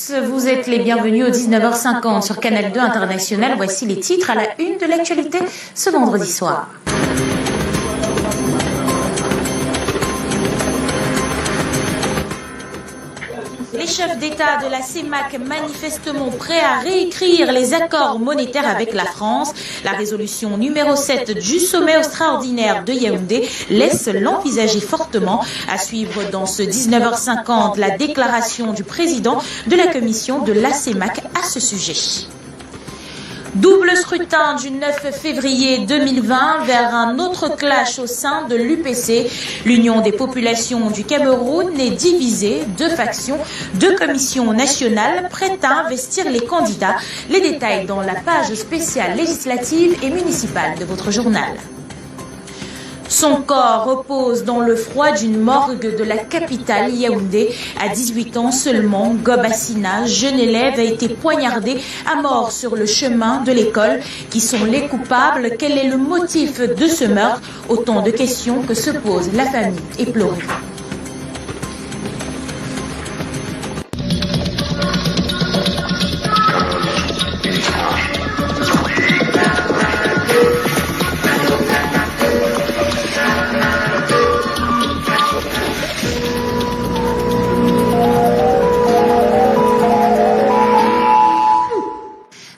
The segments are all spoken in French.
tous, vous êtes les bienvenus au 19h50 sur Canal 2 International. Voici les titres à la une de l'actualité ce vendredi soir. Les chefs d'État de la CEMAC manifestement prêts à réécrire les accords monétaires avec la France. La résolution numéro 7 du sommet extraordinaire de Yaoundé laisse l'envisager fortement. À suivre dans ce 19h50 la déclaration du président de la commission de la CEMAC à ce sujet. Double scrutin du 9 février 2020 vers un autre clash au sein de l'UPC. L'Union des populations du Cameroun est divisée, deux factions, deux commissions nationales prêtes à investir les candidats. Les détails dans la page spéciale législative et municipale de votre journal. Son corps repose dans le froid d'une morgue de la capitale Yaoundé. À 18 ans seulement, Gob Assina, jeune élève, a été poignardé à mort sur le chemin de l'école. Qui sont les coupables? Quel est le motif de ce meurtre? Autant de questions que se pose la famille éplorée.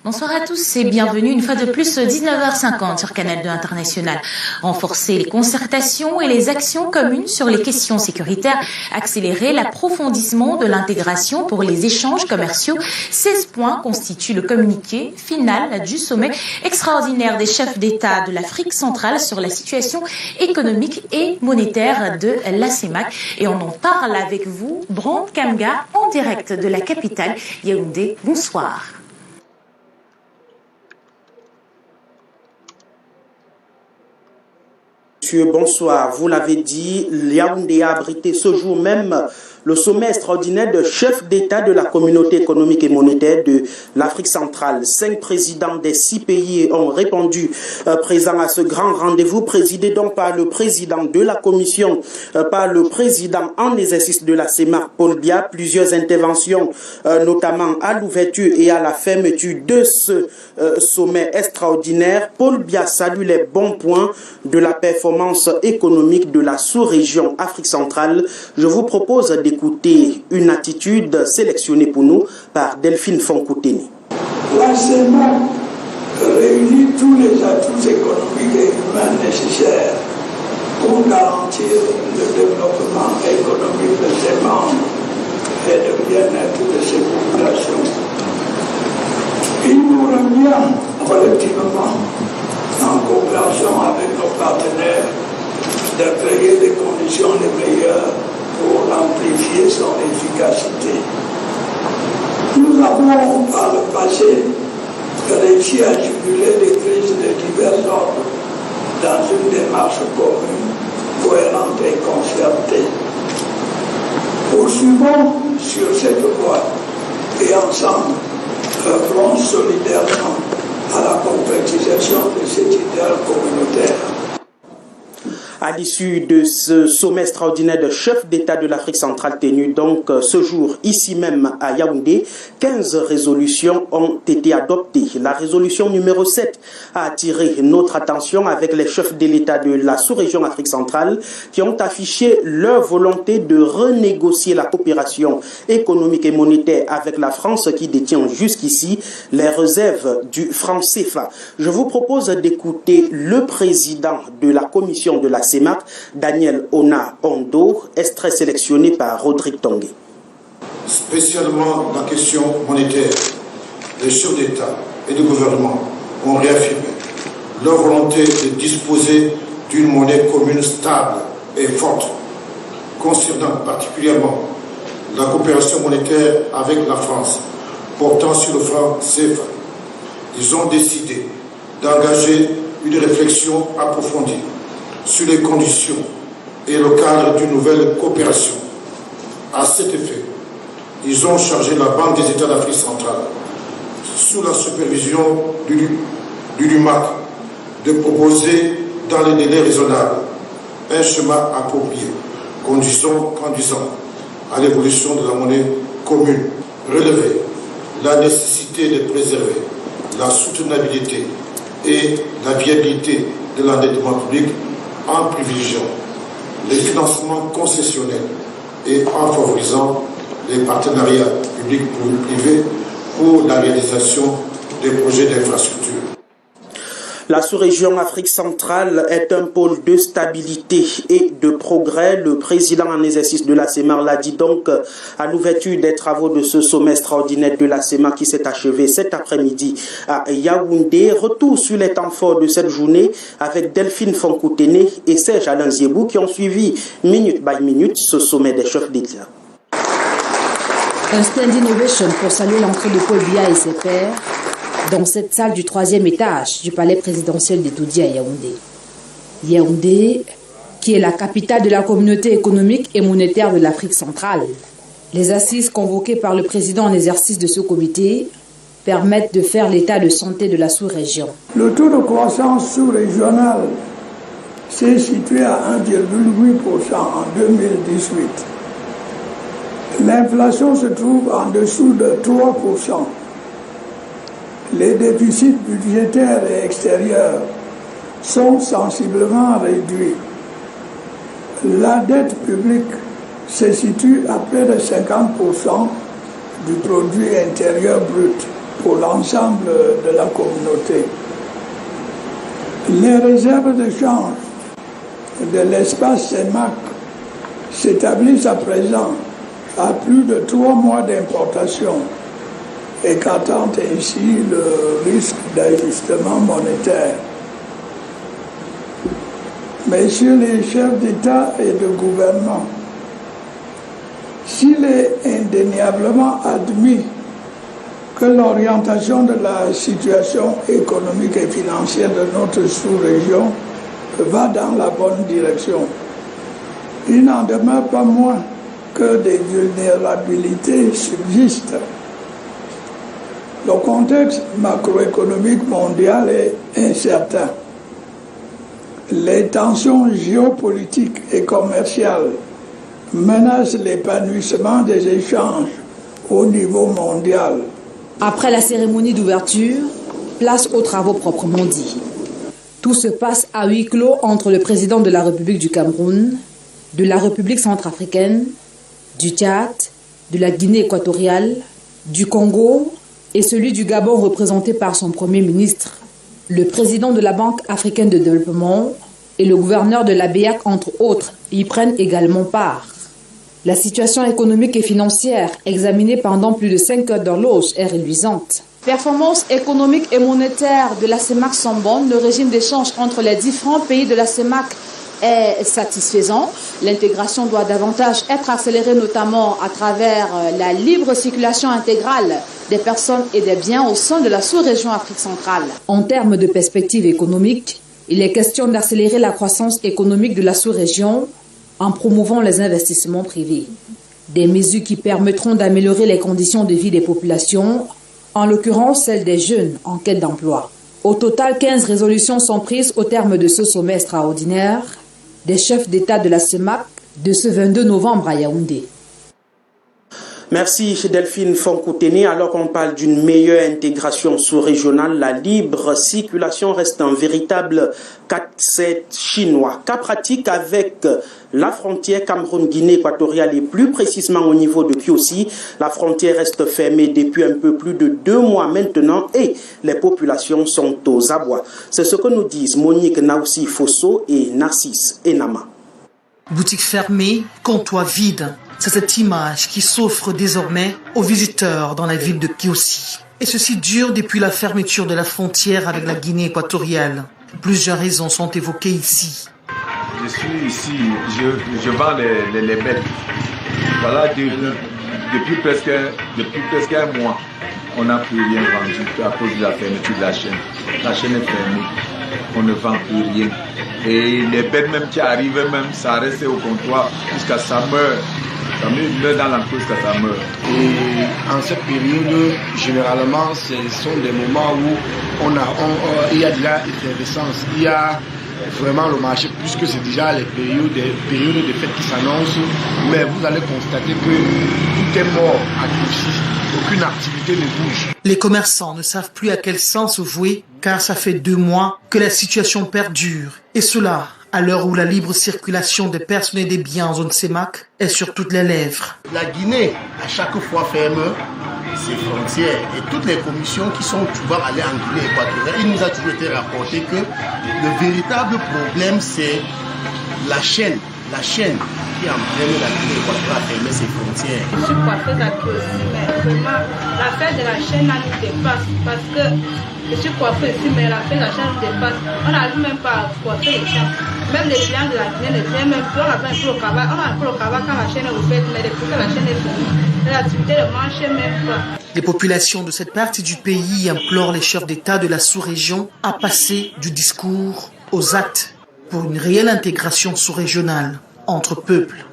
Bonsoir à tous et bienvenue une fois de plus 19h50 sur Canal 2 International. Renforcer les concertations et les actions communes sur les questions sécuritaires, accélérer l'approfondissement de l'intégration pour les échanges commerciaux. 16 points constituent le communiqué final du sommet extraordinaire des chefs d'État de l'Afrique centrale sur la situation économique et monétaire de la CEMAC. Et on en parle avec vous, Brand Kamga, en direct de la capitale Yaoundé. Bonsoir. Monsieur, bonsoir. Vous l'avez dit, Yaoundé a abrité ce jour même le sommet extraordinaire de chefs d'État de la communauté économique et monétaire de l'Afrique centrale. 5 présidents des 6 pays ont répondu présents à ce grand rendez-vous, présidé donc par le président de la commission, par le président en exercice de la CEMAC, Paul Biya. Plusieurs interventions, notamment à l'ouverture et à la fermeture de ce sommet extraordinaire. Paul Biya salue les bons points de la performance économique de la sous-région Afrique centrale. Je vous propose d'écouter une attitude sélectionnée pour nous par Delphine Fonkouteni. La CEMAC réunit tous les atouts économiques et humains nécessaires pour garantir le développement économique de ses membres et le bien-être de ses populations. Il nous revient collectivement, en coopération avec nos partenaires, de créer les conditions les meilleures pour amplifier son efficacité. Nous avons, par le passé, réussi à juguler les crises de divers ordres dans une démarche commune, cohérente et concertée. Poursuivons sur cette voie et ensemble œuvrons solidairement à la concrétisation de cet idéal communautaire. À l'issue de ce sommet extraordinaire de chefs d'État de l'Afrique centrale tenu donc ce jour ici même à Yaoundé, 15 résolutions ont été adoptées. La résolution numéro 7 a attiré notre attention avec les chefs de l'État de la sous-région Afrique centrale qui ont affiché leur volonté de renégocier la coopération économique et monétaire avec la France qui détient jusqu'ici les réserves du franc CFA. Je vous propose d'écouter le président de la commission de la CEMAC, Daniel Ona Ondo, extrait sélectionné par Rodrigue Tongue. Spécialement la question monétaire, les chefs d'État et de gouvernement ont réaffirmé leur volonté de disposer d'une monnaie commune stable et forte. Concernant particulièrement la coopération monétaire avec la France, portant sur le franc CFA, ils ont décidé d'engager une réflexion approfondie sur les conditions et le cadre d'une nouvelle coopération. À cet effet, ils ont chargé la Banque des États d'Afrique centrale, sous la supervision du LUMAC, de proposer dans les délais raisonnables un chemin approprié, conduisant à l'évolution de la monnaie commune relevée la nécessité de préserver la soutenabilité et la viabilité de l'endettement public en privilégiant les financements concessionnels et en favorisant les partenariats publics-privés pour la réalisation des projets d'infrastructure. La sous-région Afrique centrale est un pôle de stabilité et de progrès. Le président en exercice de la CEMAC l'a dit donc à l'ouverture des travaux de ce sommet extraordinaire de la CEMAC qui s'est achevé cet après-midi à Yaoundé. Retour sur les temps forts de cette journée avec Delphine Fonkoutene et Serge Alain Ziebou qui ont suivi minute by minute ce sommet des chefs d'État. Un stand innovation pour saluer l'entrée de Paul Biya et ses pairs dans cette salle du 3e étage du palais présidentiel d'Etoudi à Yaoundé. Yaoundé, qui est la capitale de la communauté économique et monétaire de l'Afrique centrale. Les assises convoquées par le président en exercice de ce comité permettent de faire l'état de santé de la sous-région. Le taux de croissance sous-régional s'est situé à 1,8% en 2018. L'inflation se trouve en dessous de 3%. Les déficits budgétaires et extérieurs sont sensiblement réduits. La dette publique se situe à près de 50% du produit intérieur brut pour l'ensemble de la communauté. Les réserves de change de l'espace CEMAC s'établissent à présent à plus de 3 mois d'importation, écartant ainsi le risque d'ajustement monétaire. Messieurs les chefs d'État et de gouvernement, s'il est indéniablement admis que l'orientation de la situation économique et financière de notre sous-région va dans la bonne direction, il n'en demeure pas moins que des vulnérabilités subsistent. Le contexte macroéconomique mondial est incertain. Les tensions géopolitiques et commerciales menacent l'épanouissement des échanges au niveau mondial. Après la cérémonie d'ouverture, place aux travaux proprement dits. Tout se passe à huis clos entre le président de la République du Cameroun, de la République centrafricaine, du Tchad, de la Guinée équatoriale, du Congo et celui du Gabon représenté par son Premier ministre, le président de la Banque africaine de développement et le gouverneur de la BEAC, entre autres, y prennent également part. La situation économique et financière, examinée pendant plus de 5 heures d'horloge, est réluisante. Performances économiques et monétaires de la CEMAC sont bonnes. Le régime d'échange entre les différents pays de la CEMAC est satisfaisant. L'intégration doit davantage être accélérée, notamment à travers la libre circulation intégrale des personnes et des biens au sein de la sous-région Afrique centrale. En termes de perspectives économiques, il est question d'accélérer la croissance économique de la sous-région en promouvant les investissements privés. Des mesures qui permettront d'améliorer les conditions de vie des populations, en l'occurrence celles des jeunes en quête d'emploi. Au total, 15 résolutions sont prises au terme de ce sommet extraordinaire des chefs d'État de la CEMAC de ce 22 novembre à Yaoundé. Merci Delphine Fonkoutene. Alors qu'on parle d'une meilleure intégration sous-régionale, la libre circulation reste un véritable casse-tête chinois. Cas pratique avec la frontière Cameroun-Guinée équatoriale et plus précisément au niveau de Kiossi. La frontière reste fermée depuis un peu plus de 2 mois maintenant et les populations sont aux abois. C'est ce que nous disent Monique Naoussi Fosso et Narcisse Enama. Boutique fermée, comptoir vide. C'est cette image qui s'offre désormais aux visiteurs dans la ville de Kiossi. Et ceci dure depuis la fermeture de la frontière avec la Guinée équatoriale. Plusieurs raisons sont évoquées ici. Je suis ici, je vends les bêtes. Voilà, depuis presque 1 mois, on n'a plus rien vendu à cause de la fermeture de la chaîne. La chaîne est fermée, on ne vend plus rien. Et les bêtes même qui arrivent, même, ça reste au comptoir jusqu'à ça meurt. Ça meurt dans l'enclos jusqu'à ça meurt. Et en cette période, généralement, ce sont des moments où il y a de l'effervescence. Il y a vraiment le marché, puisque c'est déjà les périodes de fêtes qui s'annoncent, mais vous allez constater que tout est mort à Koussi, aucune activité ne bouge. Les commerçants ne savent plus à quel sens se vouer, car ça fait 2 mois que la situation perdure. Et cela, à l'heure où la libre circulation des personnes et des biens en zone CEMAC est sur toutes les lèvres. La Guinée, à chaque fois, ferme ses frontières. Et toutes les commissions qui sont souvent allées en Guinée équatoriale, il nous a toujours été rapporté que le véritable problème, c'est la chaîne qui entraîne la Guinée équatoriale à fermer ses frontières. Je suis coiffeuse à Koussi, mais vraiment, l'affaire de la chaîne nous dépasse parce que je suis coiffeuse ici, mais l'affaire de la chaîne nous dépasse. On n'arrive même pas à coiffer les gens. Même les clients de la Guinée ne viennent même plus. On a fait un peu au cabas. On a un peu au cabas quand la chaîne est ouverte, mais depuis que la chaîne est finie, l'activité ne marche même pas. Les populations de cette partie du pays implorent les chefs d'État de la sous-région à passer du discours aux actes pour une réelle intégration sous-régionale entre peuples.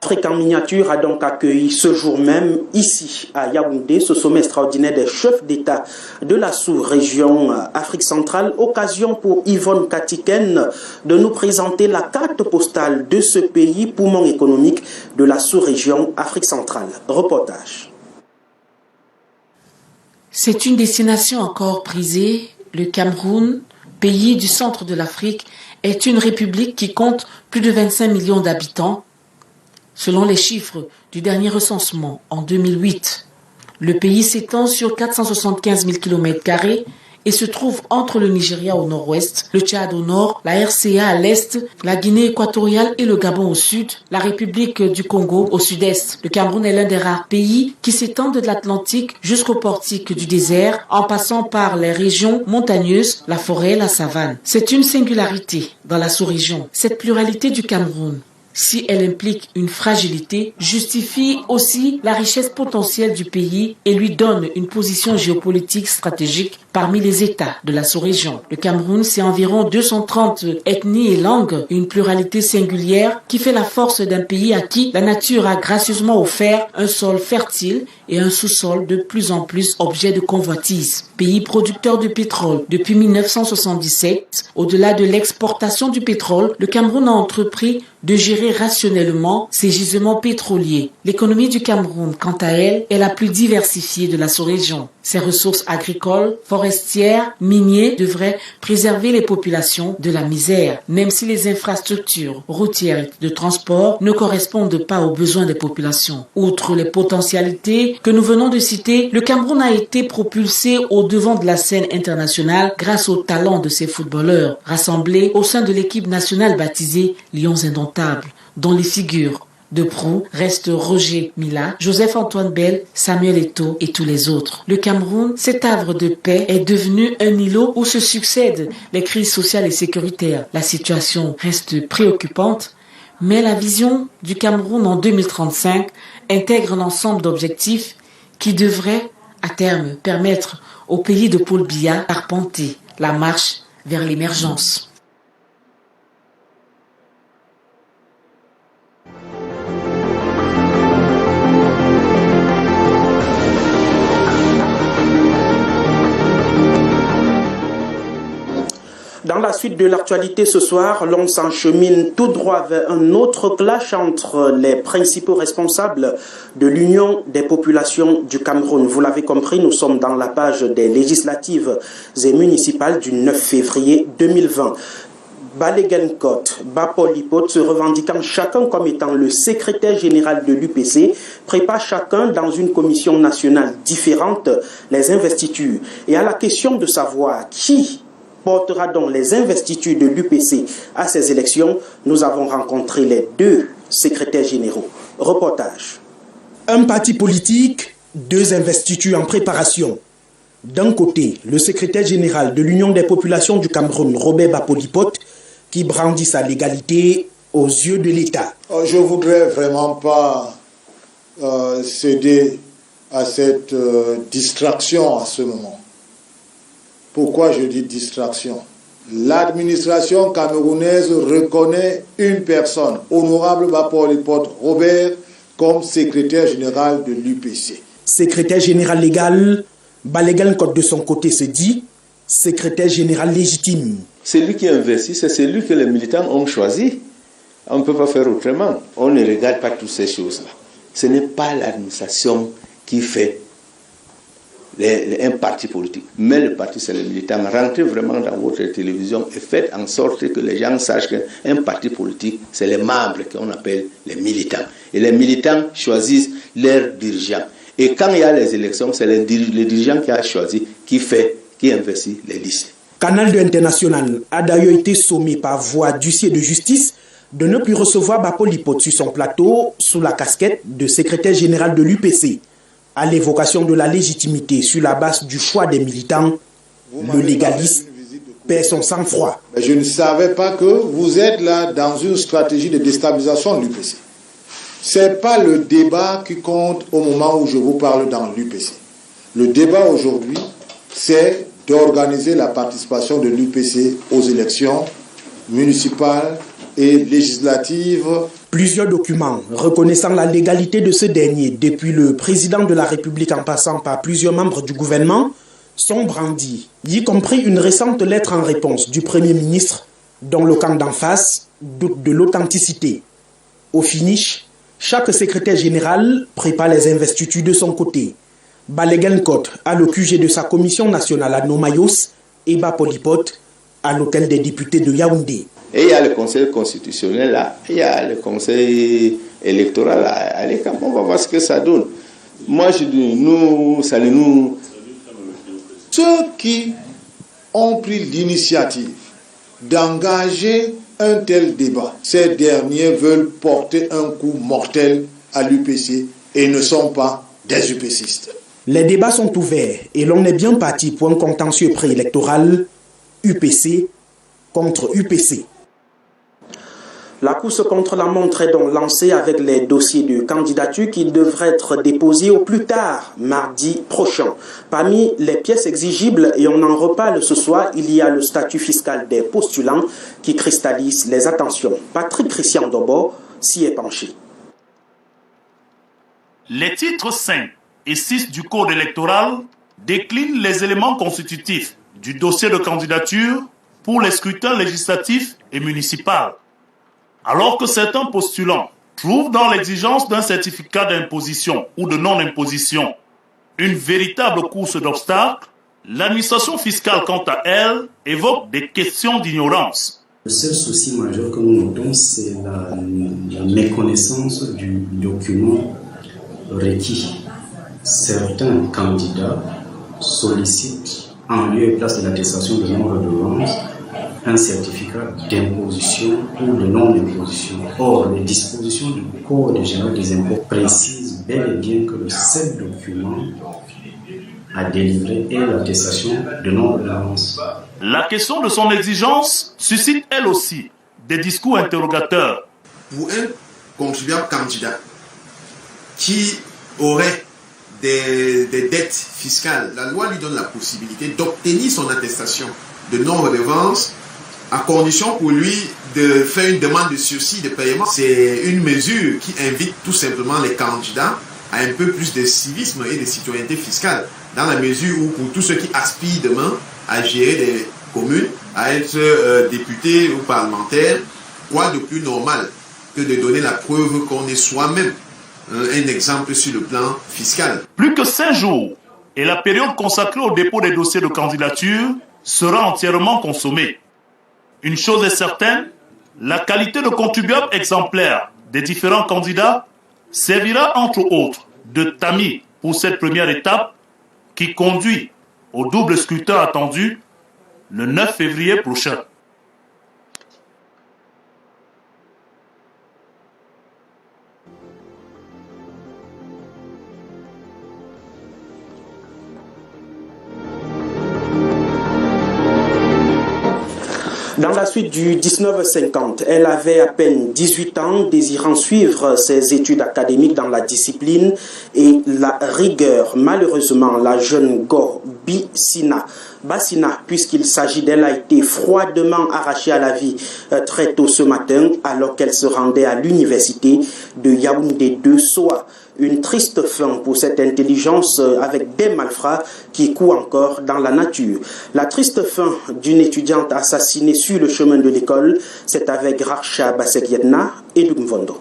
L'Afrique en miniature a donc accueilli ce jour même, ici à Yaoundé, ce sommet extraordinaire des chefs d'État de la sous-région Afrique centrale. Occasion pour Yvonne Katiken de nous présenter la carte postale de ce pays, poumon économique de la sous-région Afrique centrale. Reportage. C'est une destination encore prisée. Le Cameroun, pays du centre de l'Afrique, est une république qui compte plus de 25 millions d'habitants. Selon les chiffres du dernier recensement en 2008, le pays s'étend sur 475 000 km² et se trouve entre le Nigeria au nord-ouest, le Tchad au nord, la RCA à l'est, la Guinée équatoriale et le Gabon au sud, la République du Congo au sud-est. Le Cameroun est l'un des rares pays qui s'étendent de l'Atlantique jusqu'au portique du désert, en passant par les régions montagneuses, la forêt, la savane. C'est une singularité dans la sous-région. Cette pluralité du Cameroun, si elle implique une fragilité, justifie aussi la richesse potentielle du pays et lui donne une position géopolitique stratégique parmi les États de la sous-région. Le Cameroun, c'est environ 230 ethnies et langues, une pluralité singulière qui fait la force d'un pays à qui la nature a gracieusement offert un sol fertile et un sous-sol de plus en plus objet de convoitise. Pays producteur de pétrole depuis 1977, au-delà de l'exportation du pétrole, le Cameroun a entrepris de gérer rationnellement ses gisements pétroliers. L'économie du Cameroun, quant à elle, est la plus diversifiée de la sous-région. Ses ressources agricoles, forestières, minières devraient préserver les populations de la misère, même si les infrastructures routières et de transport ne correspondent pas aux besoins des populations. Outre les potentialités que nous venons de citer, le Cameroun a été propulsé au devant de la scène internationale grâce au talent de ses footballeurs, rassemblés au sein de l'équipe nationale baptisée Lions Indomptables, dont les figures de proue restent Roger Mila, Joseph-Antoine Bell, Samuel Eto'o et tous les autres. Le Cameroun, cet havre de paix, est devenu un îlot où se succèdent les crises sociales et sécuritaires. La situation reste préoccupante, mais la vision du Cameroun en 2035 intègre un ensemble d'objectifs qui devraient, à terme, permettre au pays de Paul Biya d'arpenter la marche vers l'émergence. Dans la suite de l'actualité ce soir, l'on s'enchemine tout droit vers un autre clash entre les principaux responsables de l'Union des populations du Cameroun. Vous l'avez compris, nous sommes dans la page des législatives et municipales du 9 février 2020. Balegenkot, Bapolipot, se revendiquant chacun comme étant le secrétaire général de l'UPC, prépare chacun dans une commission nationale différente les investitures. Et à la question de savoir qui portera donc les investitures de l'UPC à ces élections, nous avons rencontré les deux secrétaires généraux. Reportage. Un parti politique, deux investitures en préparation. D'un côté, le secrétaire général de l'Union des populations du Cameroun, Robert Bapolipot, qui brandit sa légalité aux yeux de l'État. Je ne voudrais vraiment pas céder à cette distraction à ce moment. Pourquoi je dis distraction? L'administration camerounaise reconnaît une personne, honorable Bapolipot Robert, comme secrétaire général de l'UPC. Secrétaire général légal, Balegan Code de son côté se dit secrétaire général légitime. Celui qui investit, c'est celui que les militants ont choisi. On ne peut pas faire autrement. On ne regarde pas toutes ces choses-là. Ce n'est pas l'administration qui fait un parti politique. Mais le parti, c'est les militants. Rentrez vraiment dans votre télévision et faites en sorte que les gens sachent qu'un parti politique, c'est les membres qu'on appelle les militants. Et les militants choisissent leurs dirigeants. Et quand il y a les élections, c'est le dirigeant qui a choisi, qui investit les listes. Canal 2 International a d'ailleurs été sommé par voie d'huissier de justice de ne plus recevoir Bapoli Pot sur son plateau sous la casquette de secrétaire général de l'UPC. À l'évocation de la légitimité sur la base du choix des militants, le légaliste perd son sang-froid. Je ne savais pas que vous êtes là dans une stratégie de déstabilisation de l'UPC. Ce n'est pas le débat qui compte au moment où je vous parle dans l'UPC. Le débat aujourd'hui, c'est d'organiser la participation de l'UPC aux élections municipales et législatives. Plusieurs documents reconnaissant la légalité de ce dernier, depuis le président de la République en passant par plusieurs membres du gouvernement, sont brandis, y compris une récente lettre en réponse du Premier ministre, dont le camp d'en face doute de l'authenticité. Au finish, chaque secrétaire général prépare les investitures de son côté. Balegan Kot a le QG de sa commission nationale à Nomayos et Bapoli Pot à l'hôtel des députés de Yaoundé. Et il y a le conseil constitutionnel là, il y a le conseil électoral à l'ECAM. On va voir ce que ça donne. Moi je dis, nous. Ceux qui ont pris l'initiative d'engager un tel débat, ces derniers veulent porter un coup mortel à l'UPC et ne sont pas des UPCistes. Les débats sont ouverts et l'on est bien parti pour un contentieux préélectoral UPC contre UPC. La course contre la montre est donc lancée avec les dossiers de candidature qui devraient être déposés au plus tard mardi prochain. Parmi les pièces exigibles, et on en reparle ce soir, il y a le statut fiscal des postulants qui cristallise les attentions. Patrick Christian Dobo s'y est penché. Les titres 5 et 6 du Code électoral déclinent les éléments constitutifs du dossier de candidature pour les scrutins législatifs et municipaux. Alors que certains postulants trouvent dans l'exigence d'un certificat d'imposition ou de non-imposition une véritable course d'obstacles, l'administration fiscale, quant à elle, évoque des questions d'ignorance. Le seul souci majeur que nous notons, c'est la méconnaissance du document requis. Certains candidats sollicitent en lieu et place de l'attestation de non-redevance un certificat d'imposition ou de non-imposition. Or, les dispositions du Code général des impôts précisent bel et bien que le seul document à délivrer est l'attestation de non-redevance. La question de son exigence suscite elle aussi des discours interrogateurs. Pour un contribuable candidat qui aurait des dettes fiscales, la loi lui donne la possibilité d'obtenir son attestation de non-redevance à condition pour lui de faire une demande de sursis de paiement. C'est une mesure qui invite tout simplement les candidats à un peu plus de civisme et de citoyenneté fiscale, dans la mesure où pour tous ceux qui aspirent demain à gérer des communes, à être députés ou parlementaires, quoi de plus normal que de donner la preuve qu'on est soi-même un exemple sur le plan fiscal. Plus que 5 jours et la période consacrée au dépôt des dossiers de candidature sera entièrement consommée. Une chose est certaine, la qualité de contribuable exemplaire des différents candidats servira entre autres de tamis pour cette première étape qui conduit au double scrutin attendu le 9 février prochain. Dans la suite du 1950, elle avait à peine 18 ans, désirant suivre ses études académiques dans la discipline et la rigueur. Malheureusement, la jeune Go Bassina, puisqu'il s'agit d'elle, a été froidement arrachée à la vie très tôt ce matin, alors qu'elle se rendait à l'université de Yaoundé 2 Soa. Une triste fin pour cette intelligence avec des malfrats qui courent encore dans la nature. La triste fin d'une étudiante assassinée sur le chemin de l'école, c'est avec Racha Basekietna et Dumvondo.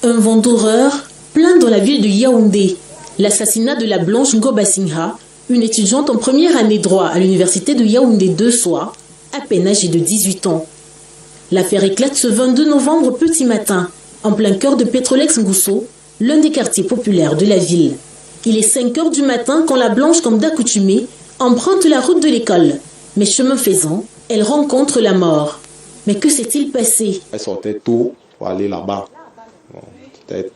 Un vent d'horreur plein dans la ville de Yaoundé. L'assassinat de la Blanche Ngoba Singha, une étudiante en première année droit à l'université de Yaoundé 2 soirs, à peine âgée de 18 ans. L'affaire éclate ce 22 novembre petit matin, en plein cœur de Petrolex Ngousso, l'un des quartiers populaires de la ville. Il est 5 heures du matin quand la Blanche, comme d'accoutumée, emprunte la route de l'école. Mais chemin faisant, elle rencontre la mort. Mais que s'est-il passé? Elle sortait tôt pour aller là-bas.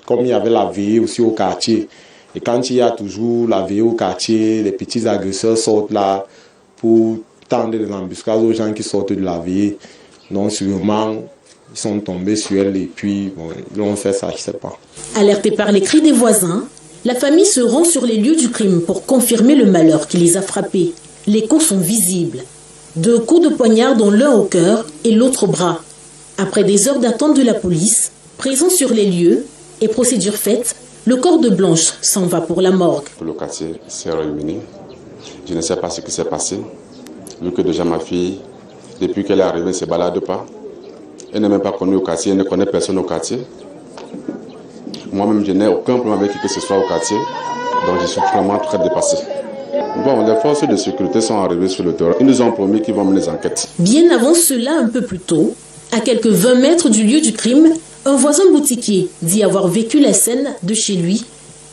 Comme il y avait la veillée aussi au quartier. Et quand il y a toujours la veillée au quartier, les petits agresseurs sortent là pour tendre des embuscades aux gens qui sortent de la veillée. Donc sûrement, ils sont tombés sur elle et puis bon, ils l'ont fait ça, je ne sais pas. Alertés par les cris des voisins, la famille se rend sur les lieux du crime pour confirmer le malheur qui les a frappés. Les coups sont visibles. 2 coups de poignard dont l'un au cœur et l'autre au bras. Après des heures d'attente de la police, présent sur les lieux et procédure faite, le corps de Blanche s'en va pour la morgue. Le quartier s'est réuni. Je ne sais pas ce qui s'est passé. Vu que déjà ma fille, depuis qu'elle est arrivée, ne se balade pas. Elle n'est même pas connue au quartier, elle ne connaît personne au quartier. Moi-même, je n'ai aucun problème avec qui que ce soit au quartier. Donc je suis vraiment très dépassé. Bon, les forces de sécurité sont arrivées sur le terrain. Ils nous ont promis qu'ils vont mener les enquêtes. Bien avant cela, un peu plus tôt, à quelques 20 mètres du lieu du crime, un voisin boutiquier dit avoir vécu la scène de chez lui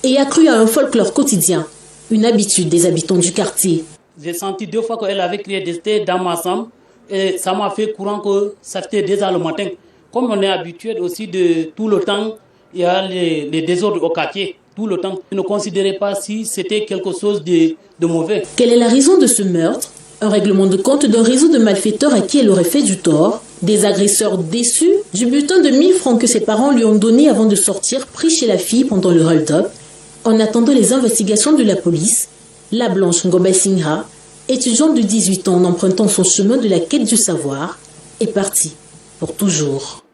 et a cru à un folklore quotidien, une habitude des habitants du quartier. J'ai senti 2 fois qu'elle avait crié d'ester dans ma chambre et ça m'a fait courant que ça était déjà le matin. Comme on est habitué aussi de tout le temps, il y a les désordres au quartier. Tout le temps, je ne considérais pas si c'était quelque chose de mauvais. Quelle est la raison de ce meurtre? Un règlement de compte d'un réseau de malfaiteurs à qui elle aurait fait du tort. Des agresseurs déçus du butin de 1000 francs que ses parents lui ont donné avant de sortir, pris chez la fille pendant le hold-up. En attendant les investigations de la police, la Blanche Ngoba Singha, étudiante de 18 ans en empruntant son chemin de la quête du savoir, est partie pour toujours.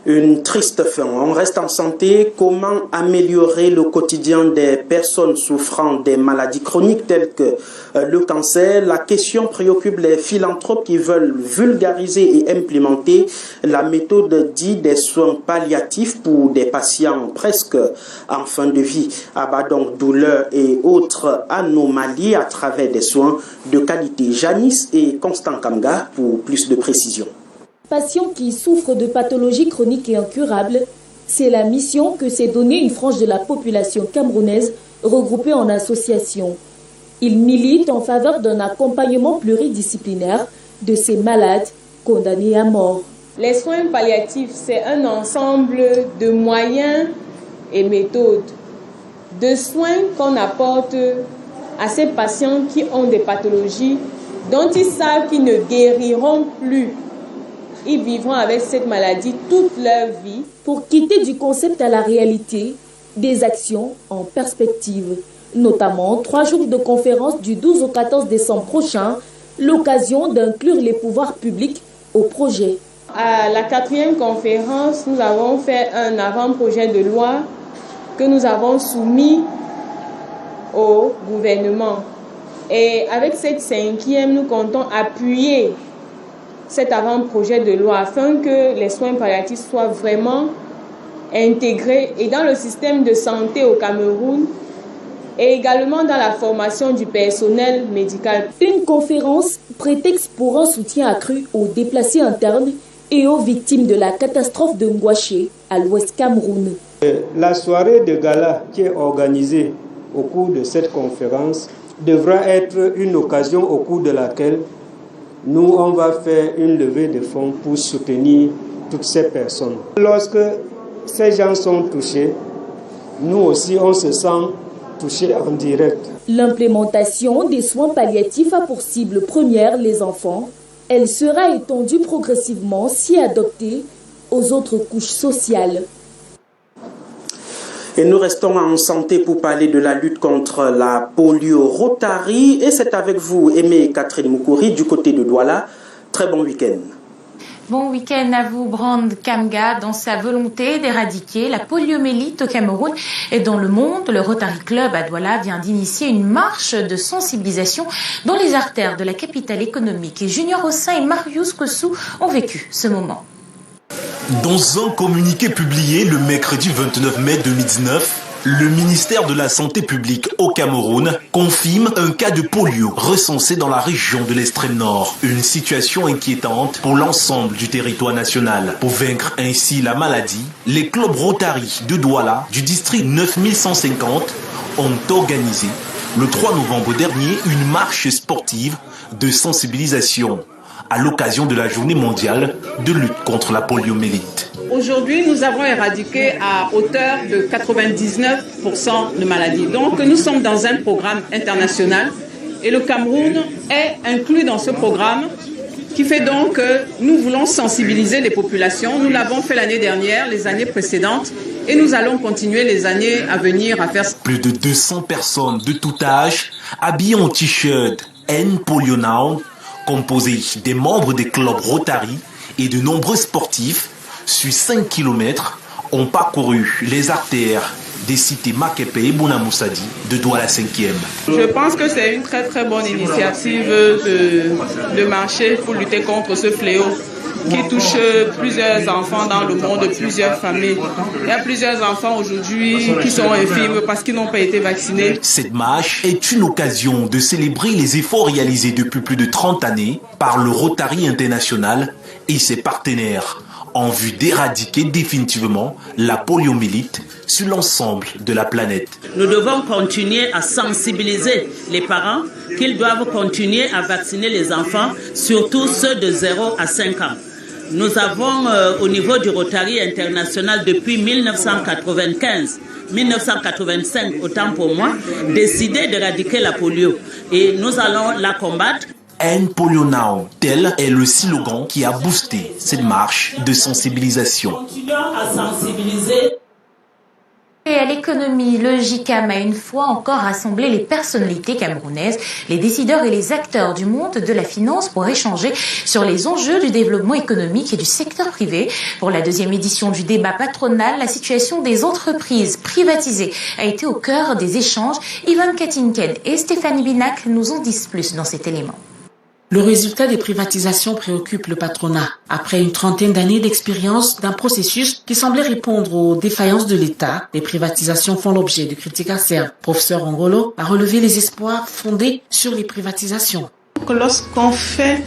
Une triste fin. On reste en santé. Comment améliorer le quotidien des personnes souffrant des maladies chroniques telles que le cancer? La question préoccupe les philanthropes qui veulent vulgariser et implémenter la méthode dite des soins palliatifs pour des patients presque en fin de vie. Abat donc douleurs et autres anomalies à travers des soins de qualité. Janice et Constant Kamga pour plus de précision. Patients qui souffrent de pathologies chroniques et incurables, c'est la mission que s'est donnée une frange de la population camerounaise regroupée en associations. Ils militent en faveur d'un accompagnement pluridisciplinaire de ces malades condamnés à mort. Les soins palliatifs, c'est un ensemble de moyens et méthodes, de soins qu'on apporte à ces patients qui ont des pathologies dont ils savent qu'ils ne guériront plus. Ils vivront avec cette maladie toute leur vie. Pour quitter du concept à la réalité, des actions en perspective, notamment 3 jours de conférence du 12 au 14 décembre prochain, l'occasion d'inclure les pouvoirs publics au projet. À la 4e conférence, nous avons fait un avant-projet de loi que nous avons soumis au gouvernement. Et avec cette 5e, nous comptons appuyer cet avant-projet de loi afin que les soins palliatifs soient vraiment intégrés et dans le système de santé au Cameroun et également dans la formation du personnel médical. Une conférence prétexte pour un soutien accru aux déplacés internes et aux victimes de la catastrophe de Ngouaché à l'ouest Cameroun. La soirée de gala qui est organisée au cours de cette conférence devra être une occasion au cours de laquelle nous, on va faire une levée de fonds pour soutenir toutes ces personnes. Lorsque ces gens sont touchés, nous aussi, on se sent touchés en direct. L'implémentation des soins palliatifs a pour cible première les enfants. Elle sera étendue progressivement si adoptée aux autres couches sociales. Et nous restons en santé pour parler de la lutte contre la polio Rotary. Et c'est avec vous, Aimé Catherine Moukouri, du côté de Douala. Très bon week-end. Bon week-end à vous, Brand Kamga. Dans sa volonté d'éradiquer la poliomyélite au Cameroun et dans le monde, le Rotary Club à Douala vient d'initier une marche de sensibilisation dans les artères de la capitale économique. Et Junior Ossin et Marius Kossou ont vécu ce moment. Dans un communiqué publié le mercredi 29 mai 2019, le ministère de la Santé publique au Cameroun confirme un cas de polio recensé dans la région de l'extrême nord. Une situation inquiétante pour l'ensemble du territoire national. Pour vaincre ainsi la maladie, les clubs Rotary de Douala du district 9150 ont organisé le 3 novembre dernier une marche sportive de sensibilisation à l'occasion de la journée mondiale de lutte contre la poliomyélite. Aujourd'hui, nous avons éradiqué à hauteur de 99% de maladies. Donc, nous sommes dans un programme international et le Cameroun est inclus dans ce programme qui fait donc que nous voulons sensibiliser les populations. Nous l'avons fait l'année dernière, les années précédentes et nous allons continuer les années à venir à faire. Plus de 200 personnes de tout âge habillées en t-shirt End Polio Now, composées des membres des clubs Rotary et de nombreux sportifs, sur 5 km, ont parcouru les artères des cités Makepe et Bonamoussadi de Douala 5e. Je pense que c'est une très très bonne initiative de marcher pour lutter contre ce fléau qui touche plusieurs enfants dans le monde, plusieurs familles. Il y a plusieurs enfants aujourd'hui qui sont infirmes parce qu'ils n'ont pas été vaccinés. Cette marche est une occasion de célébrer les efforts réalisés depuis plus de 30 années par le Rotary International et ses partenaires en vue d'éradiquer définitivement la poliomyélite sur l'ensemble de la planète. Nous devons continuer à sensibiliser les parents qu'ils doivent continuer à vacciner les enfants, surtout ceux de 0 à 5 ans. Nous avons au niveau du Rotary International depuis 1985 autant pour moi, décidé d'éradiquer la polio et nous allons la combattre. End Polio Now, tel est le slogan qui a boosté cette marche de sensibilisation. Continuons à sensibiliser. Et à l'économie, le JICAM a une fois encore rassemblé les personnalités camerounaises, les décideurs et les acteurs du monde de la finance pour échanger sur les enjeux du développement économique et du secteur privé. Pour la deuxième édition du débat patronal, la situation des entreprises privatisées a été au cœur des échanges. Ivan Katinken et Stéphanie Binac nous en disent plus dans cet élément. Le résultat des privatisations préoccupe le patronat. Après une trentaine d'années d'expérience d'un processus qui semblait répondre aux défaillances de l'État, les privatisations font l'objet de critiques acerbes. Professeur Angolo a relevé les espoirs fondés sur les privatisations. Lorsqu'on fait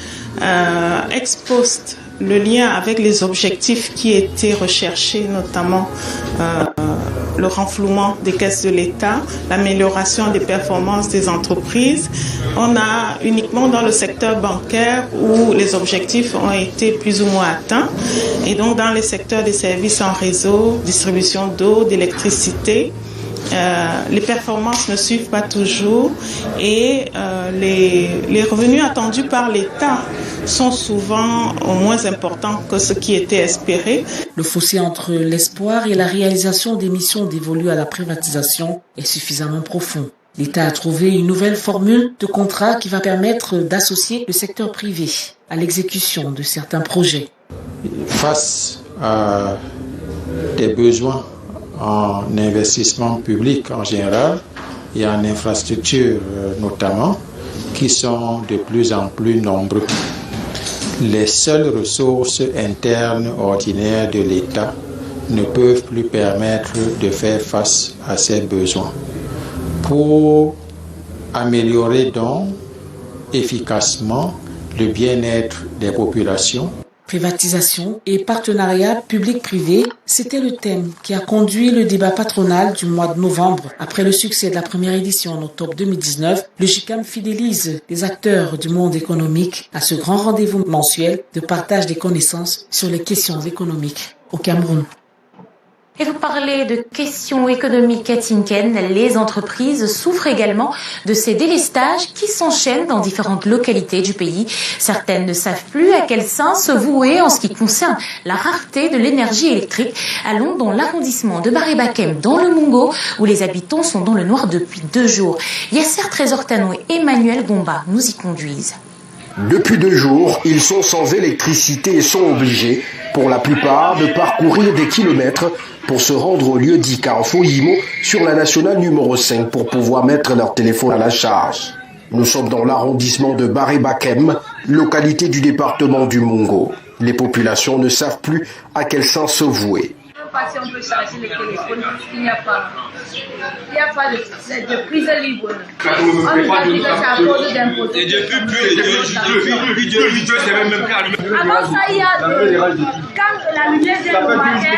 ex post le lien avec les objectifs qui étaient recherchés, notamment le renflouement des caisses de l'État, l'amélioration des performances des entreprises. On a uniquement dans le secteur bancaire où les objectifs ont été plus ou moins atteints. Et donc dans les secteurs des services en réseau, distribution d'eau, d'électricité, les performances ne suivent pas toujours et les revenus attendus par l'État sont souvent moins importants que ce qui était espéré. Le fossé entre l'espoir et la réalisation des missions dévolues à la privatisation est suffisamment profond. L'État a trouvé une nouvelle formule de contrat qui va permettre d'associer le secteur privé à l'exécution de certains projets. Face à des besoins en investissement public en général et en infrastructures notamment, qui sont de plus en plus nombreux. Les seules ressources internes ordinaires de l'État ne peuvent plus permettre de faire face à ces besoins. Pour améliorer donc efficacement le bien-être des populations, Privatisation et partenariat public-privé, c'était le thème qui a conduit le débat patronal du mois de novembre. Après le succès de la première édition en octobre 2019, le JICAM fidélise les acteurs du monde économique à ce grand rendez-vous mensuel de partage des connaissances sur les questions économiques au Cameroun. Et vous parlez de questions économiques, Katinken. Les entreprises souffrent également de ces délestages qui s'enchaînent dans différentes localités du pays. Certaines ne savent plus à quel sein se vouer en ce qui concerne la rareté de l'énergie électrique. Allons dans l'arrondissement de Barébakem, dans le Mungo, où les habitants sont dans le noir depuis 2 jours. Yasser Trésor Tano et Emmanuel Gomba nous y conduisent. Depuis 2 jours, ils sont sans électricité et sont obligés, pour la plupart, de parcourir des kilomètres pour se rendre au lieu dit Carrefour Yimo sur la nationale numéro 5 pour pouvoir mettre leur téléphone à la charge. Nous sommes dans l'arrondissement de Baré-Bakem, localité du département du Mungo. Les populations ne savent plus à quel sens se vouer. Si on peut charger le téléphone, il n'y a pas de prise libre. On nous a dit que c'est à cause d'impôts. Et depuis plus, c'est même plus allumé. Avant ça, il y a quand la lumière vient le matin,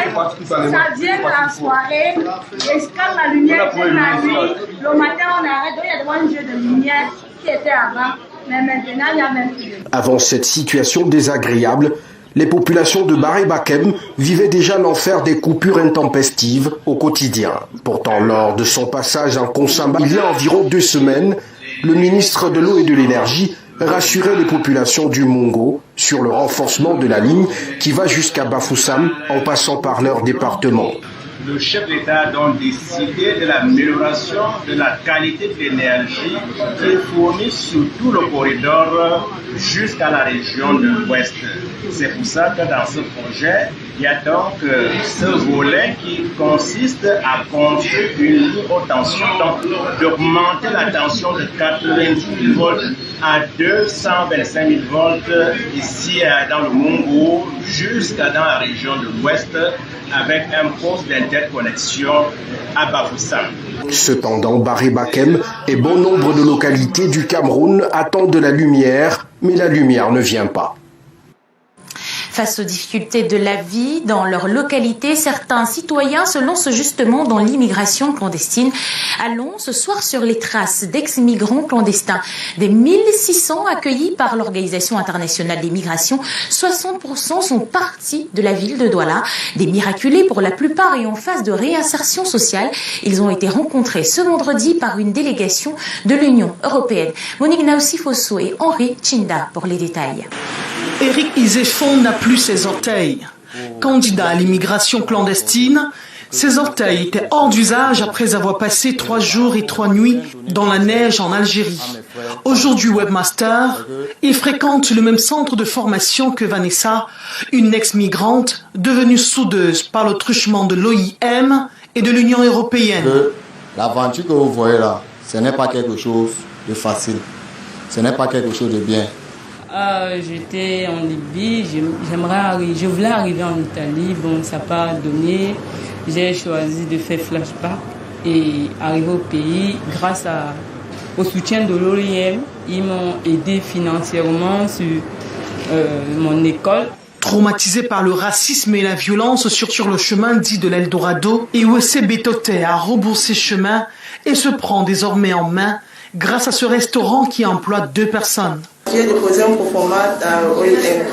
ça vient la soirée. Et quand la lumière vient la nuit, le matin on arrête. Donc il y a devant un jeu de lumière qui était avant. Mais maintenant, il n'y a même plus. Avant cette situation désagréable, les populations de Baré-Bakem vivaient déjà l'enfer des coupures intempestives au quotidien. Pourtant, lors de son passage en Konsamba, il y a environ 2 semaines, le ministre de l'eau et de l'énergie rassurait les populations du Mungo sur le renforcement de la ligne qui va jusqu'à Bafoussam en passant par leur département. Le chef d'État a donc décidé de l'amélioration de la qualité de l'énergie qui est fournie sur tout le corridor jusqu'à la région de l'Ouest. C'est pour ça que dans ce projet, il y a donc ce volet qui consiste à construire une ligne haute tension, donc d'augmenter la tension de 90 000 volts à 225 000 volts ici dans le Mungo jusqu'à dans la région de l'Ouest, avec un poste d'interconnexion à Bafoussam. Cependant, Baré-Bakem et bon nombre de localités du Cameroun attendent de la lumière, mais la lumière ne vient pas. Face aux difficultés de la vie dans leur localité, certains citoyens se lancent justement dans l'immigration clandestine. Allons ce soir sur les traces d'ex-migrants clandestins. Des 1600 accueillis par l'Organisation internationale des migrations, 60% sont partis de la ville de Douala. Des miraculés pour la plupart et en phase de réinsertion sociale. Ils ont été rencontrés ce vendredi par une délégation de l'Union européenne. Monique Naoussifosso et Henri Chinda pour les détails. Eric Iséfond n'a plus ses orteils. Candidat à l'immigration clandestine, ses orteils étaient hors d'usage après avoir passé 3 jours et 3 nuits dans la neige en Algérie. Aujourd'hui webmaster, il fréquente le même centre de formation que Vanessa, une ex-migrante devenue soudeuse par le truchement de l'OIM et de l'Union européenne. L'aventure que vous voyez là, ce n'est pas quelque chose de facile, ce n'est pas quelque chose de bien. J'étais en Libye, je voulais arriver en Italie, bon ça n'a pas donné, j'ai choisi de faire flashback et arriver au pays grâce au soutien de l'OIM. Ils m'ont aidé financièrement sur mon école. Traumatisé par le racisme et la violence sur le chemin dit de l'Eldorado, Iwese Betote a rebroussé chemin et se prend désormais en main grâce à ce restaurant qui emploie 2 personnes. J'ai déposé un proforma à l'OIM.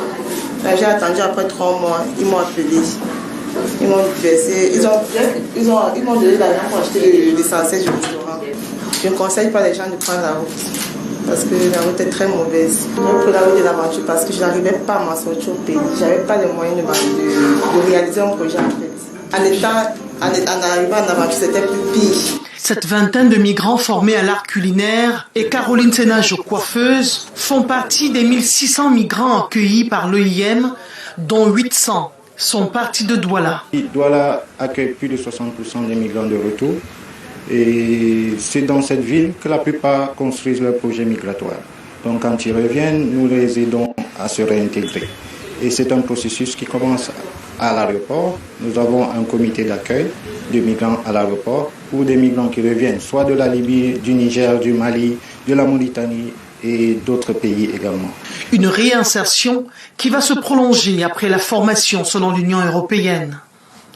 J'ai attendu après 3 mois, ils m'ont appelé. Ils m'ont versé, ils m'ont donné l'argent pour acheter l'essentiel du restaurant. Je ne conseille pas les gens de prendre la route parce que la route est très mauvaise. J'ai pris la route de l'aventure parce que je n'arrivais pas à m'en sortir au pays. Je n'avais pas les moyens de réaliser un projet en fait. En arrivant en aventure, c'était plus pire. Cette vingtaine de migrants formés à l'art culinaire et Caroline Sénage coiffeuse font partie des 1600 migrants accueillis par l'OIM, dont 800 sont partis de Douala. Douala accueille plus de 60% des migrants de retour et c'est dans cette ville que la plupart construisent leur projet migratoire. Donc quand ils reviennent, nous les aidons à se réintégrer. Et c'est un processus qui commence à l'aéroport. Nous avons un comité d'accueil de migrants à l'aéroport ou des migrants qui reviennent soit de la Libye, du Niger, du Mali, de la Mauritanie et d'autres pays également. Une réinsertion qui va se prolonger après la formation selon l'Union européenne.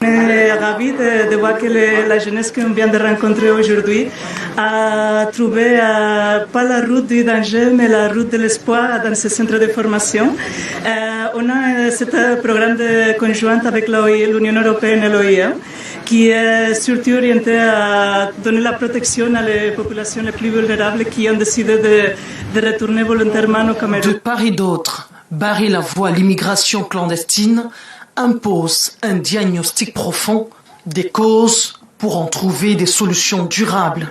On est ravis de voir que la jeunesse qu'on vient de rencontrer aujourd'hui a trouvé pas la route du danger, mais la route de l'espoir dans ce centre de formation. On a ce programme de conjoint avec l'Union européenne et l'OIM qui est surtout orienté à donner la protection aux populations les plus vulnérables qui ont décidé de retourner volontairement au Cameroun. De part et d'autre, barrer la voie à l'immigration clandestine impose un diagnostic profond des causes pour en trouver des solutions durables.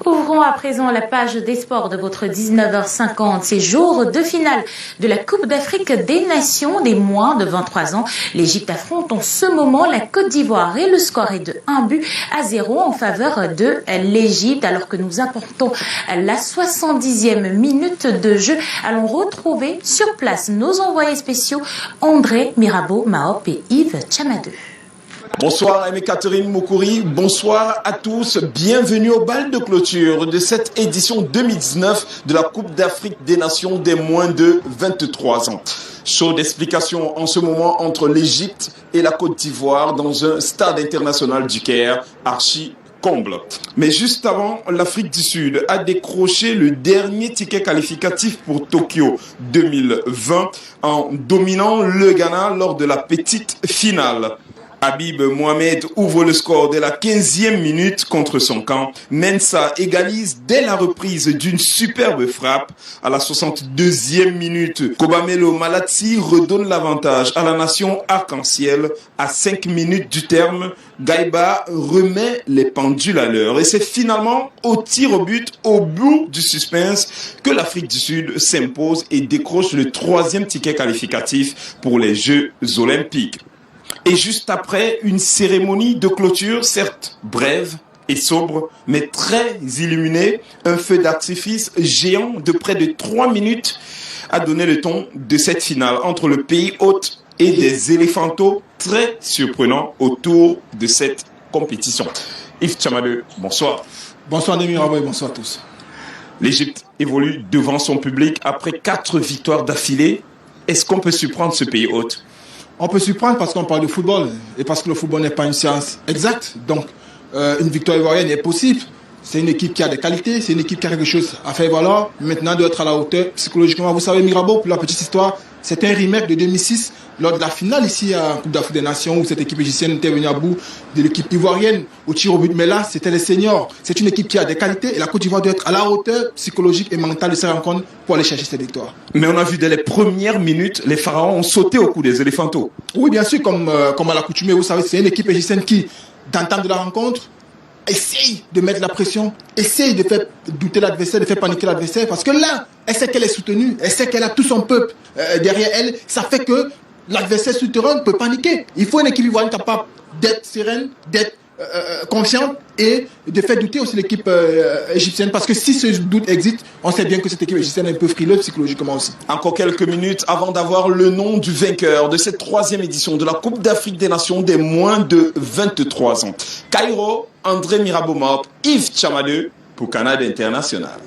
Ouvrons à présent la page des sports de votre 19h50. C'est jour de finale de la Coupe d'Afrique des Nations des moins de 23 ans. L'Égypte affronte en ce moment la Côte d'Ivoire et le score est de 1-0 en faveur de l'Égypte. Alors que nous apportons la 70e minute de jeu, allons retrouver sur place nos envoyés spéciaux André Mirabeau Mahop et Yves Chamadeu. Bonsoir Aimé Catherine Moukouri, bonsoir à tous, bienvenue au bal de clôture de cette édition 2019 de la Coupe d'Afrique des Nations des moins de 23 ans. Show d'explication en ce moment entre l'Égypte et la Côte d'Ivoire dans un stade international du Caire, archi comble. Mais juste avant, l'Afrique du Sud a décroché le dernier ticket qualificatif pour Tokyo 2020 en dominant le Ghana lors de la petite finale. Habib Mohamed ouvre le score dès la 15e minute contre son camp. Mensa égalise dès la reprise d'une superbe frappe. À la 62e minute, Kobamelo Malatsi redonne l'avantage à la nation arc-en-ciel. À 5 minutes du terme, Gaïba remet les pendules à l'heure. Et c'est finalement au tir au but, au bout du suspense, que l'Afrique du Sud s'impose et décroche le 3e ticket qualificatif pour les Jeux Olympiques. Et juste après, une cérémonie de clôture, certes brève et sobre, mais très illuminée, un feu d'artifice géant de près de 3 minutes a donné le ton de cette finale entre le pays hôte et des éléphantos très surprenants autour de cette compétition. Yves Chamadeu, bonsoir. Bonsoir Demi Raboy, bonsoir à tous. L'Égypte évolue devant son public après 4 victoires d'affilée. Est-ce qu'on peut surprendre ce pays hôte ? On peut surprendre parce qu'on parle de football et parce que le football n'est pas une science exacte. Donc, une victoire ivoirienne est possible. C'est une équipe qui a des qualités, c'est une équipe qui a quelque chose à faire valoir. Maintenant, d'être à la hauteur psychologiquement. Vous savez, Mirabeau, pour la petite histoire, c'est un remake de 2006 lors de la finale ici à Coupe d'Afrique des Nations où cette équipe égyptienne était venue à bout de l'équipe ivoirienne au tir au but. Mais là, c'était les seniors. C'est une équipe qui a des qualités et la Côte d'Ivoire doit être à la hauteur psychologique et mentale de cette rencontre pour aller chercher cette victoire. Mais on a vu dès les premières minutes, les Pharaons ont sauté au cou des éléphantos. Oui, bien sûr, comme à l'accoutumée, vous savez, c'est une équipe égyptienne qui, d'entame de la rencontre, essaye de mettre la pression, essaye de faire douter l'adversaire, de faire paniquer l'adversaire, parce que là, elle sait qu'elle est soutenue, elle sait qu'elle a tout son peuple derrière elle, ça fait que l'adversaire souterrain peut paniquer. Il faut une équipe ivoirienne capable d'être sereine, d'être consciente et de faire douter aussi l'équipe égyptienne, parce que si ce doute existe, on sait bien que cette équipe égyptienne est un peu frileuse psychologiquement aussi. Encore quelques minutes avant d'avoir le nom du vainqueur de cette 3e édition de la Coupe d'Afrique des Nations des moins de 23 ans. Cairo, André Mirabeau Mahop, Yves Chamadeu pour Canada International.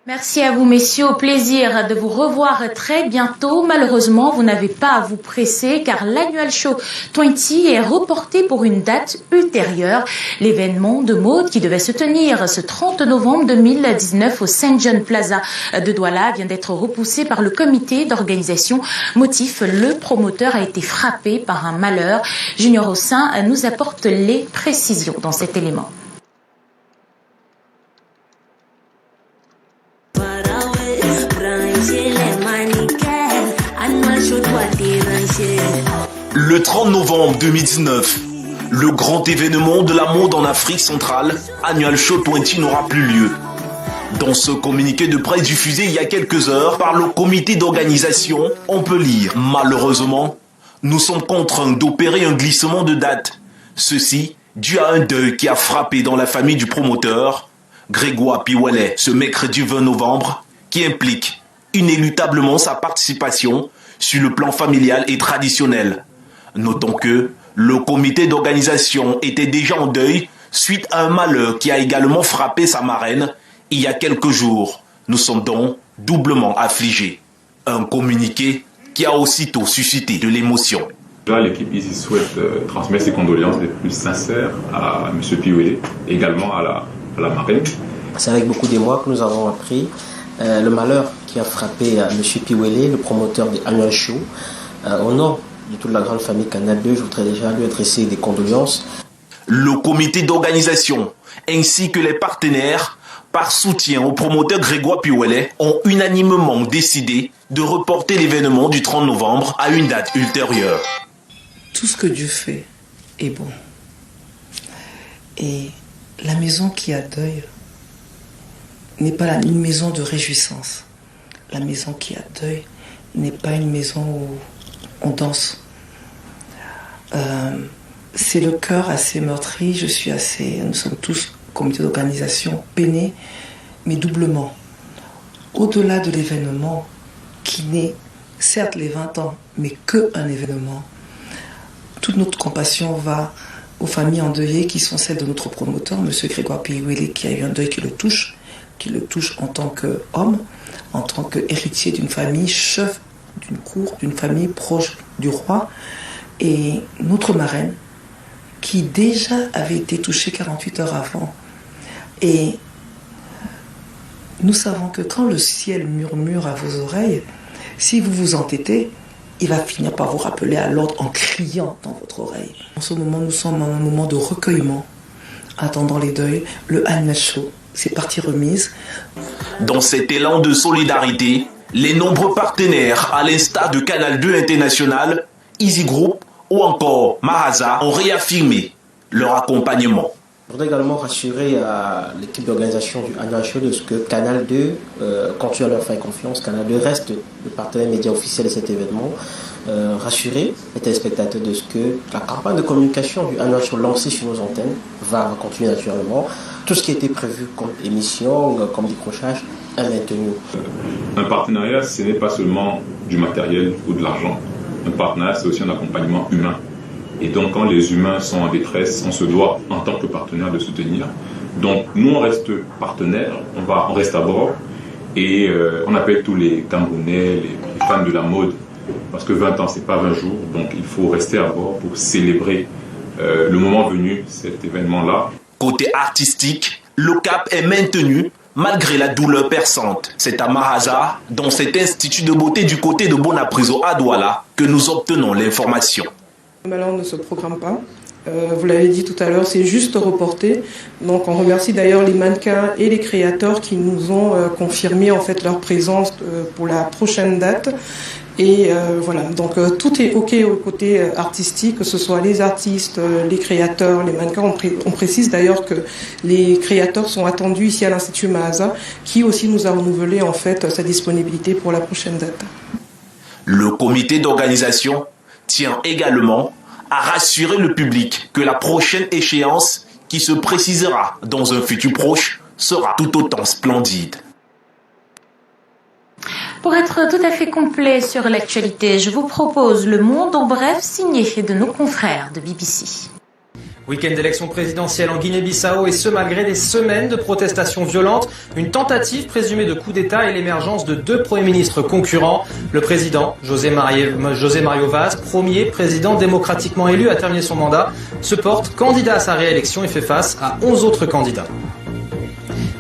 Merci à vous, messieurs. Au plaisir de vous revoir très bientôt. Malheureusement, vous n'avez pas à vous presser car l'Annual Show 20 est reporté pour une date ultérieure. L'événement de mode qui devait se tenir ce 30 novembre 2019 au St. John Plaza de Douala vient d'être repoussé par le comité d'organisation. Motif, le promoteur a été frappé par un malheur. Junior Ossin nous apporte les précisions dans cet élément. Le 30 novembre 2019, le grand événement de la mode en Afrique centrale, Annual Show 20 n'aura plus lieu. Dans ce communiqué de presse diffusé il y a quelques heures par le comité d'organisation, on peut lire « Malheureusement, nous sommes contraints d'opérer un glissement de date. Ceci dû à un deuil qui a frappé dans la famille du promoteur, Grégoire Piwele, ce mercredi 20 novembre, qui implique inéluctablement sa participation sur le plan familial et traditionnel. Notons que le comité d'organisation était déjà en deuil suite à un malheur qui a également frappé sa marraine il y a quelques jours. Nous sommes donc doublement affligés. Un communiqué qui a aussitôt suscité de l'émotion. Là, l'équipe Easy souhaite transmettre ses condoléances les plus sincères à M. Piwele, également à la marraine. C'est avec beaucoup d'émoi que nous avons appris le malheur qui a frappé M. Piwele, le promoteur de Annual Show. Au nom de toute la grande famille Canal 2, je voudrais déjà lui adresser des condoléances. Le comité d'organisation ainsi que les partenaires, par soutien au promoteur Grégoire Piwele, ont unanimement décidé de reporter l'événement du 30 novembre à une date ultérieure. Tout ce que Dieu fait est bon. Et la maison qui a deuil n'est pas une maison de réjouissance. La maison qui a deuil n'est pas une maison où on danse. C'est le cœur assez meurtri, nous sommes tous, comité d'organisation, peinés, mais doublement. Au-delà de l'événement, qui n'est certes les 20 ans, mais qu'un événement, toute notre compassion va aux familles endeuillées qui sont celles de notre promoteur, M. Grégoire Piwele, qui a eu un deuil qui le touche en tant qu'homme, en tant qu'héritier d'une famille, chef d'une cour, d'une famille proche du roi, et notre marraine, qui déjà avait été touchée 48 heures avant. Et nous savons que quand le ciel murmure à vos oreilles, si vous vous entêtez, il va finir par vous rappeler à l'ordre en criant dans votre oreille. En ce moment, nous sommes à un moment de recueillement, attendant les deuils, le Anya Show, c'est partie remise. Dans cet élan de solidarité, les nombreux partenaires, à l'instar de Canal 2 International, Easy Group ou encore Mahaza, ont réaffirmé leur accompagnement. Je voudrais également rassurer l'équipe d'organisation du ANHO de ce que Canal 2 continue à leur faire confiance. Canal 2 reste le partenaire média officiel de cet événement. Rassurer les téléspectateurs de ce que la campagne de communication du ANHO lancée sur nos antennes va continuer naturellement. Tout ce qui était prévu comme émission, comme décrochage, est maintenu. Un partenariat, ce n'est pas seulement du matériel ou de l'argent. Un partenariat, c'est aussi un accompagnement humain. Et donc, quand les humains sont en détresse, on se doit, en tant que partenaire, de soutenir. Donc, nous, on reste partenaires, on reste à bord. Et on appelle tous les Camerounais, les fans de la mode, parce que 20 ans, c'est pas 20 jours. Donc, il faut rester à bord pour célébrer le moment venu, cet événement-là. Côté artistique, le cap est maintenu malgré la douleur perçante. C'est à Mahaza, dans cet institut de beauté du côté de Bonapriso à Douala, que nous obtenons l'information. Là, on ne se programme pas. Vous l'avez dit tout à l'heure, c'est juste reporté. Donc, on remercie d'ailleurs les mannequins et les créateurs qui nous ont confirmé en fait leur présence pour la prochaine date. Et voilà, donc tout est OK au côté artistique, que ce soit les artistes, les créateurs, les mannequins. On précise d'ailleurs que les créateurs sont attendus ici à l'Institut Mahaza, qui aussi nous a renouvelé en fait sa disponibilité pour la prochaine date. Le comité d'organisation tient également à rassurer le public que la prochaine échéance, qui se précisera dans un futur proche, sera tout autant splendide. Pour être tout à fait complet sur l'actualité, je vous propose Le Monde en bref, signé de nos confrères de BBC. Week-end d'élection présidentielle en Guinée-Bissau, et ce malgré des semaines de protestations violentes, une tentative présumée de coup d'État et l'émergence de deux premiers ministres concurrents. Le président, José Mario Vaz, premier président démocratiquement élu à terminer son mandat, se porte candidat à sa réélection et fait face à 11 autres candidats.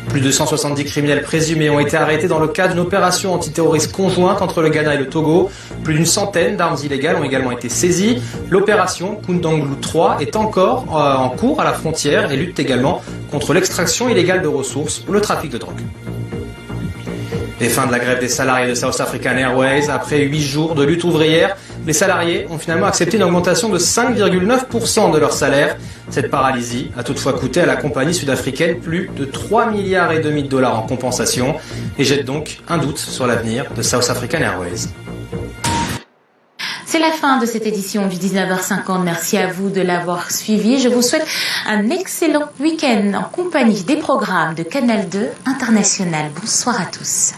Plus de 170 criminels présumés ont été arrêtés dans le cadre d'une opération antiterroriste conjointe entre le Ghana et le Togo. Plus d'une centaine d'armes illégales ont également été saisies. L'opération Kundanglu 3 est encore en cours à la frontière et lutte également contre l'extraction illégale de ressources ou le trafic de drogue. Et fin de la grève des salariés de South African Airways. Après 8 jours de lutte ouvrière, les salariés ont finalement accepté une augmentation de 5,9% de leur salaire. Cette paralysie a toutefois coûté à la compagnie sud-africaine plus de 3,5 milliards de dollars en compensation et jette donc un doute sur l'avenir de South African Airways. C'est la fin de cette édition du 19h50. Merci à vous de l'avoir suivi. Je vous souhaite un excellent week-end en compagnie des programmes de Canal 2 International. Bonsoir à tous.